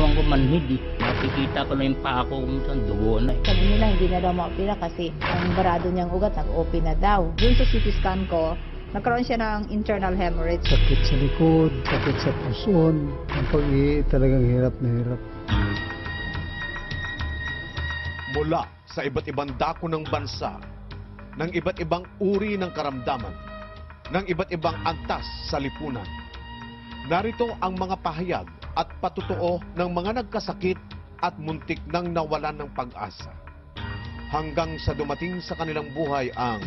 nararamdaman ko manhid eh. Nakikita ko na yung paa ko kung saan dugo na eh. Sabi nila hindi na daw maopera kasi ang barado niyang ugat nag-open na daw. Dun sa CT scan ko, nagkaroon siya ng internal hemorrhage. Sakit sa likod, sakit sa puson, ang pag-ihi talagang hirap na hirap. Mula sa iba't ibang dako ng bansa, ng iba't ibang uri ng karamdaman, ng iba't ibang antas sa lipunan. Narito ang mga pahayag at patutoo ng mga nagkasakit at muntik nang nawalan ng pag-asa. Hanggang sa dumating sa kanilang buhay ang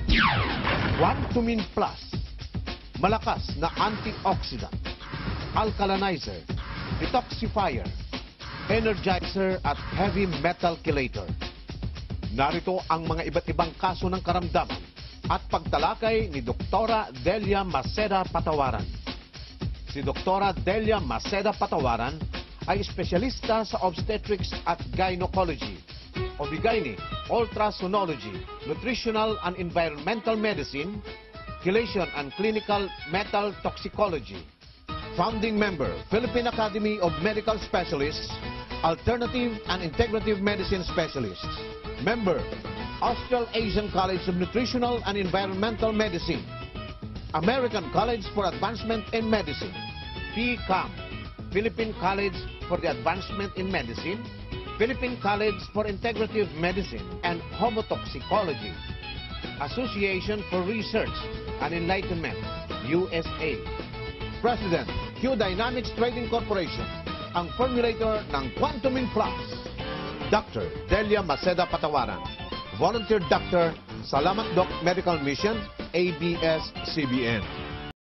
Quantumin Plus, malakas na antioxidant, alkalinizer, detoxifier, energizer at heavy metal chelator. Narito ang mga iba't ibang kaso ng karamdaman at pagtalakay ni Doktora Delia Maceda Patawaran. Si Doktora Delia Maceda Patawaran ay espesyalista sa obstetrics at gynecology, OB-GYN, ultrasonology, nutritional and environmental medicine, chelation and clinical metal toxicology. Founding member, Philippine Academy of Medical Specialists, Alternative and Integrative Medicine Specialists. Member, Australasian College of Nutritional and Environmental Medicine, American College for Advancement in Medicine, PCAM, Philippine College for the Advancement in Medicine, Philippine College for Integrative Medicine and Homotoxicology, Association for Research and Enlightenment, USA. President, Q Dynamics Trading Corporation, ang formulator ng Quantumin Plus, Dr. Delia Maceda Patawaran, Volunteer Doctor, Salamat Doc Medical Mission, ABS-CBN.